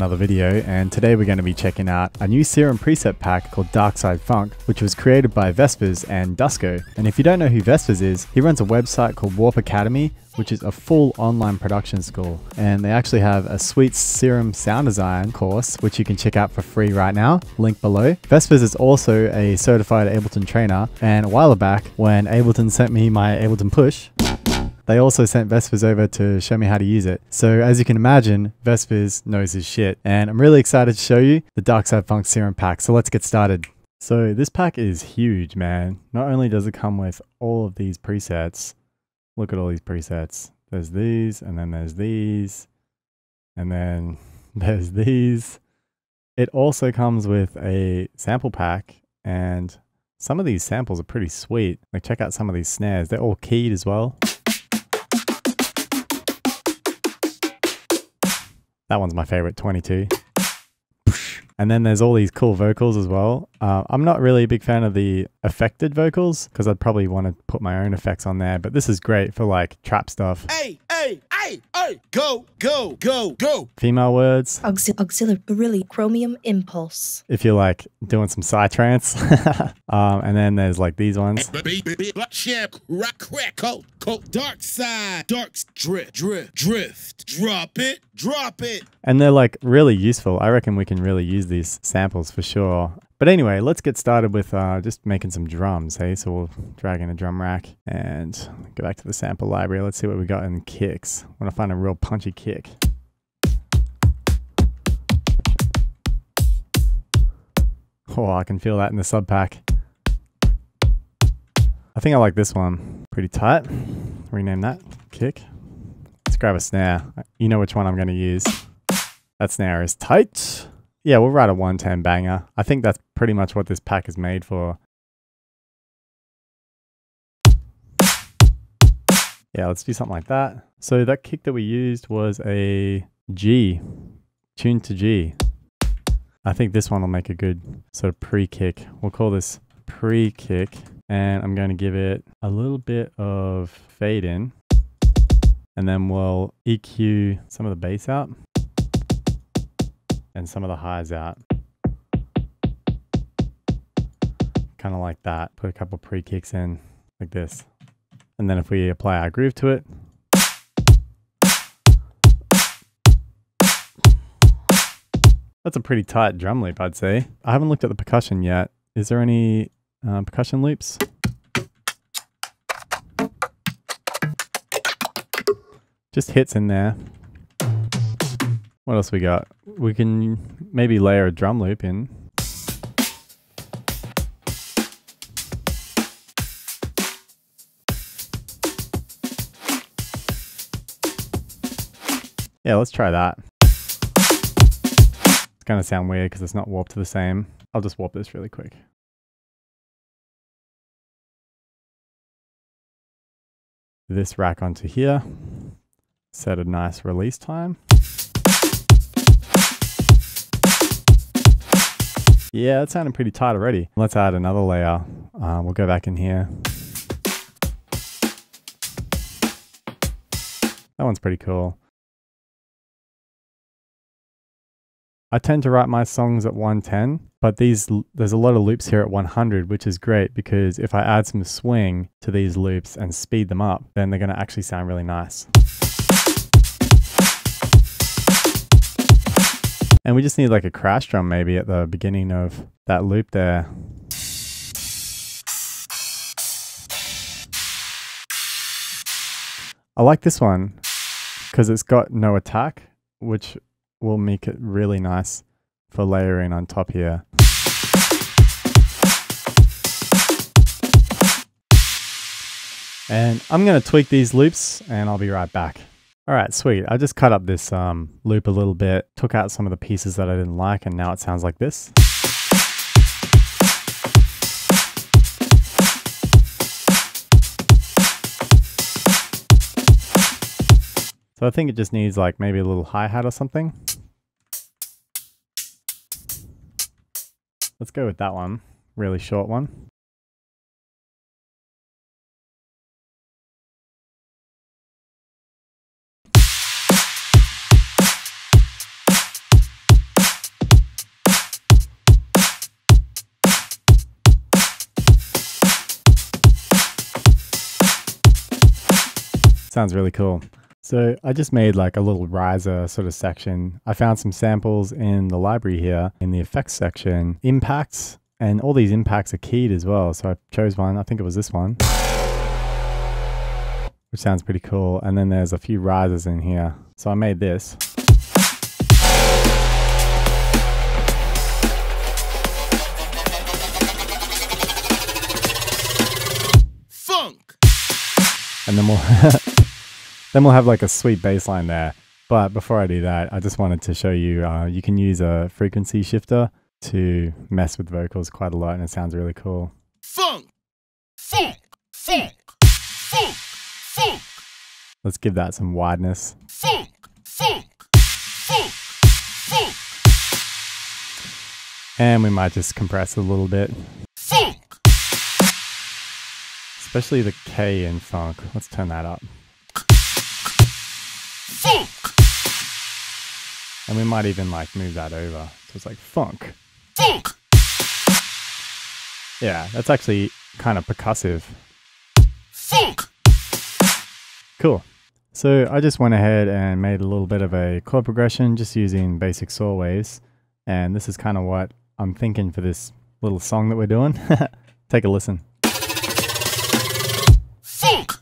another video, and today we're going to be checking out a new Serum preset pack called Dark Side Funk, which was created by Vespers and Dusko. And if you don't know who Vespers is, he runs a website called Warp Academy, which is a full online production school. And they actually have a sweet Serum sound design course, which you can check out for free right now, link below. Vespers is also a certified Ableton trainer, and a while back when Ableton sent me my Ableton Push, they also sent Vespers over to show me how to use it. So as you can imagine, Vespers knows his shit. And I'm really excited to show you the Dark Side Funk Serum pack. So let's get started. So this pack is huge, man. Not only does it come with all of these presets, look at all these presets. There's these, and then there's these, and then there's these. It also comes with a sample pack, and some of these samples are pretty sweet. Like check out some of these snares. They're all keyed as well. That one's my favorite, 22. And then there's all these cool vocals as well. I'm not really a big fan of the affected vocals because I'd probably want to put my own effects on there, but this is great for like trap stuff. Hey, go, go, go, go. Female words. Auxiliary beryllium chromium impulse. If you're like doing some psytrance. And then there's like these ones. Dark side, drift, drop it. And they're like really useful. I reckon we can really use these samples for sure. But anyway, let's get started with just making some drums, hey? So we'll drag in a drum rack and go back to the sample library. Let's see what we got in kicks. I want to find a real punchy kick. Oh, I can feel that in the sub pack. I think I like this one. Pretty tight. Rename that kick. Let's grab a snare. You know which one I'm going to use. That snare is tight. Yeah, we'll write a 110 banger. I think that's pretty much what this pack is made for. Yeah, let's do something like that. So that kick that we used was a G, tuned to G. I think this one will make a good sort of pre-kick. We'll call this pre-kick, and I'm going to give it a little bit of fade in, and then we'll EQ some of the bass out and some of the highs out. Kind of like that. Put a couple pre-kicks in like this. And then if we apply our groove to it, that's a pretty tight drum loop, I'd say. I haven't looked at the percussion yet. Is there any percussion loops? Just hits in there. What else we got? We can maybe layer a drum loop in. Yeah, let's try that. It's gonna sound weird because it's not warped to the same. I'll just warp this really quick. This rack onto here. Set a nice release time. Yeah, that sounded pretty tight already. Let's add another layer. We'll go back in here. That one's pretty cool. I tend to write my songs at 110, but there's a lot of loops here at 100, which is great because if I add some swing to these loops and speed them up, then they're going to actually sound really nice. And we just need like a crash drum maybe at the beginning of that loop there. I like this one because it's got no attack, which will make it really nice for layering on top here. And I'm going to tweak these loops and I'll be right back. All right, sweet. I just cut up this loop a little bit, took out some of the pieces that I didn't like, and now it sounds like this. So I think it just needs like maybe a little hi-hat or something. Let's go with that one, really short one. Sounds really cool. So I just made like a little riser sort of section. I found some samples in the library here in the effects section, impacts, and all these impacts are keyed as well. So I chose one, I think it was this one, which sounds pretty cool. And then there's a few risers in here. So I made this. Funk. And then we'll have like a sweet bass line there. But before I do that, I just wanted to show you, you can use a frequency shifter to mess with vocals quite a lot, and it sounds really cool. Funk. Funk. Funk. Funk. Funk. Let's give that some wideness. Funk. Funk. Funk. Funk. And we might just compress it a little bit. Funk. Especially the K in funk. Let's turn that up. Funk. And we might even like move that over. So it's like funk. Funk. Yeah, that's actually kind of percussive. Funk. Cool. So I just went ahead and made a little bit of a chord progression just using basic saw waves. And this is kind of what I'm thinking for this little song that we're doing. Take a listen. Funk.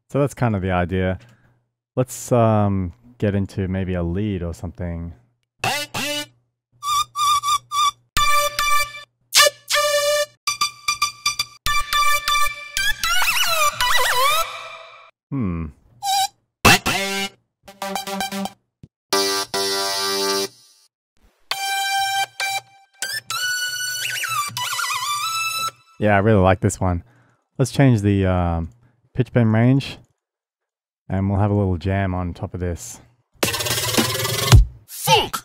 So that's kind of the idea. Let's get into maybe a lead or something. Yeah, I really like this one. Let's change the pitch bend range, and we'll have a little jam on top of this. Funk.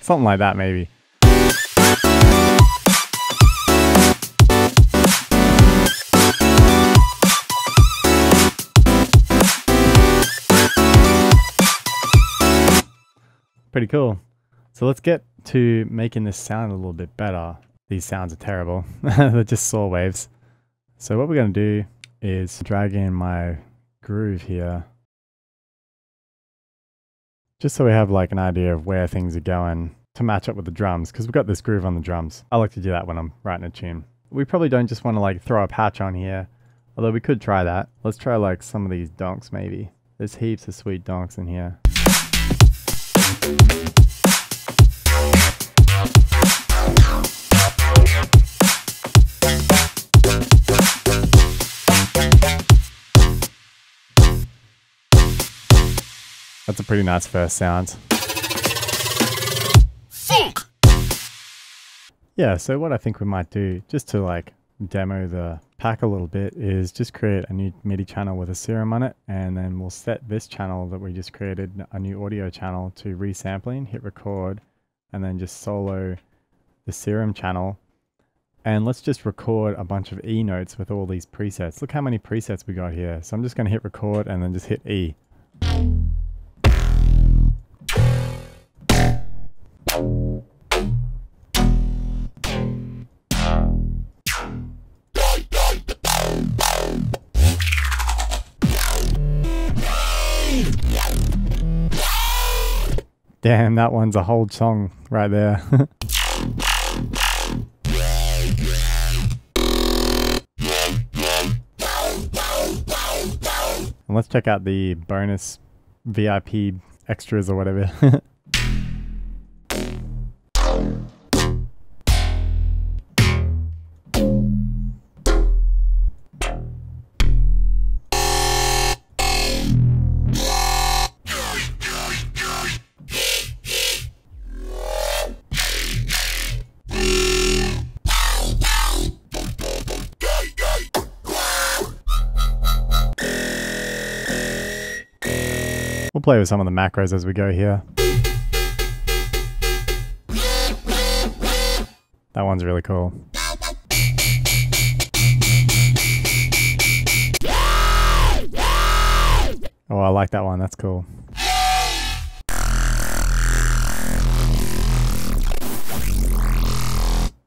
Something like that, maybe. Pretty cool. So let's get to making this sound a little bit better. These sounds are terrible. They're just saw waves. So what we're going to do is drag in my groove here, just so we have like an idea of where things are going to match up with the drums, because we've got this groove on the drums. I like to do that when I'm writing a tune. We probably don't just want to like throw a patch on here, although we could try that. Let's try like some of these donks maybe. There's heaps of sweet donks in here. That's a pretty nice first sound. Funk. Yeah, so what I think we might do, just to like demo the pack a little bit, is just create a new MIDI channel with a Serum on it, and then we'll set this channel that we just created, a new audio channel, to resampling, hit record, and then just solo the Serum channel. And let's just record a bunch of E notes with all these presets. Look how many presets we got here. So I'm just going to hit record and then just hit E. Damn, that one's a whole song right there. And let's check out the bonus VIP extras or whatever. We'll play with some of the macros as we go here. That one's really cool. Oh, I like that one. That's cool.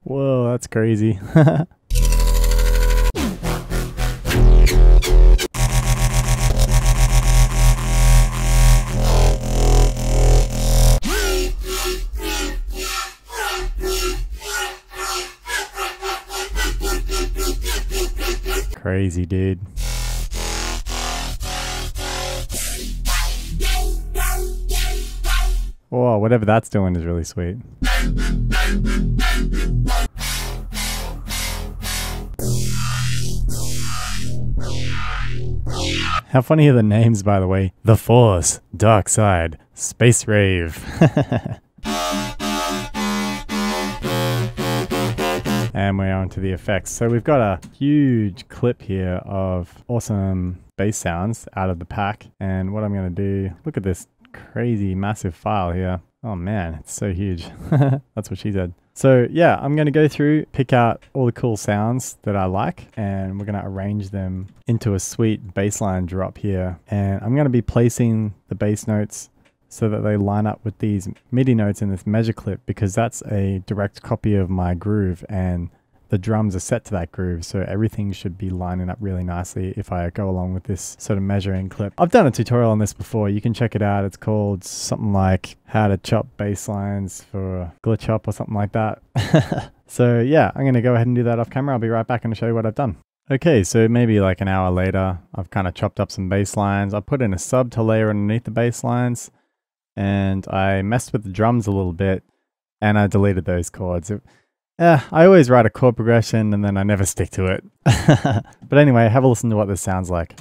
Whoa, that's crazy. Crazy, dude. Whoa, whatever that's doing is really sweet. How funny are the names, by the way? The Force, Dark Side, Space Rave. And we're on to the effects. So we've got a huge clip here of awesome bass sounds out of the pack. And what I'm going to do, look at this crazy massive file here. Oh man, it's so huge. That's what she said. So yeah, I'm going to go through, pick out all the cool sounds that I like, and we're going to arrange them into a sweet bassline drop here. And I'm going to be placing the bass notes so that they line up with these MIDI notes in this measure clip, because that's a direct copy of my groove and the drums are set to that groove, so everything should be lining up really nicely if I go along with this sort of measuring clip. I've done a tutorial on this before, you can check it out. It's called something like how to chop bass lines for Glitch Hop or something like that. So yeah, I'm gonna go ahead and do that off camera. I'll be right back and show you what I've done. Okay, so maybe like an hour later, I've kind of chopped up some bass lines. I put in a sub to layer underneath the bass lines, and I messed with the drums a little bit, and I deleted those chords. I always write a chord progression and then I never stick to it. But anyway, have a listen to what this sounds like.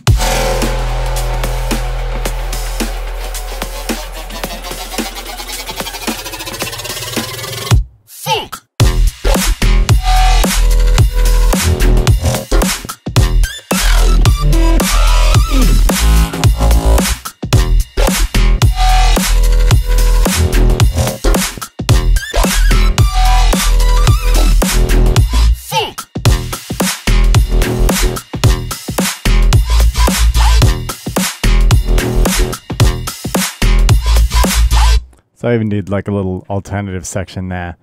So I even did like a little alternative section there,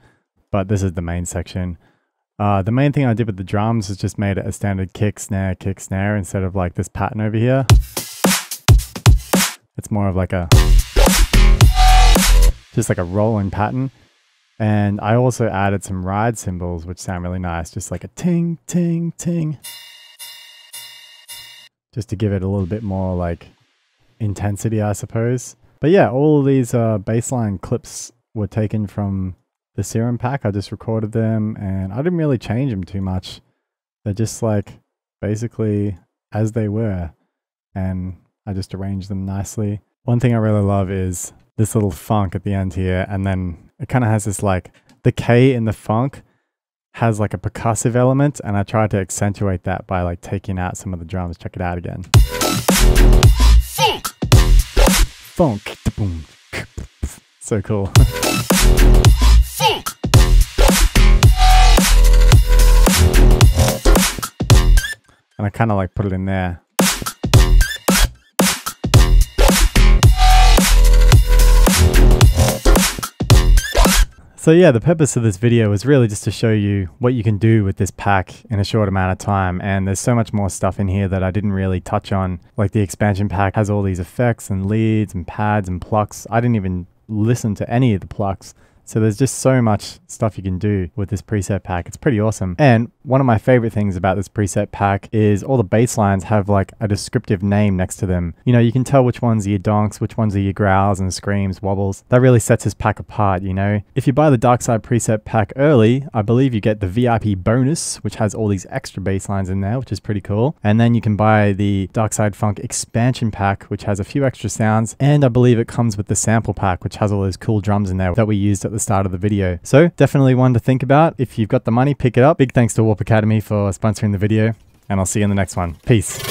but this is the main section. The main thing I did with the drums is just made it a standard kick, snare, instead of like this pattern over here. It's more of like just like a rolling pattern. And I also added some ride cymbals, which sound really nice, just like a ting, ting, ting. Just to give it a little bit more like intensity, I suppose. But yeah, all of these bassline clips were taken from the Serum pack. I just recorded them and I didn't really change them too much. They're just like basically as they were, and I just arranged them nicely. One thing I really love is this little funk at the end here, and then it kind of has this like, the K in the funk has like a percussive element, and I tried to accentuate that by like taking out some of the drums. Check it out again. Funk. Boom. So cool. And I kind of like put it in there. So yeah, the purpose of this video was really just to show you what you can do with this pack in a short amount of time. And there's so much more stuff in here that I didn't really touch on. Like the expansion pack has all these effects and leads and pads and plucks. I didn't even listen to any of the plucks. So there's just so much stuff you can do with this preset pack. It's pretty awesome. And one of my favorite things about this preset pack is all the bass lines have like a descriptive name next to them. You know, you can tell which ones are your donks, which ones are your growls and screams, wobbles. That really sets this pack apart, you know. If you buy the Dark Side preset pack early, I believe you get the VIP bonus, which has all these extra bass lines in there, which is pretty cool. And then you can buy the Dark Side Funk expansion pack, which has a few extra sounds. And I believe it comes with the sample pack, which has all those cool drums in there that we used at the start of the video. So definitely one to think about. If you've got the money, pick it up. Big thanks to Warp Academy for sponsoring the video, and I'll see you in the next one. Peace.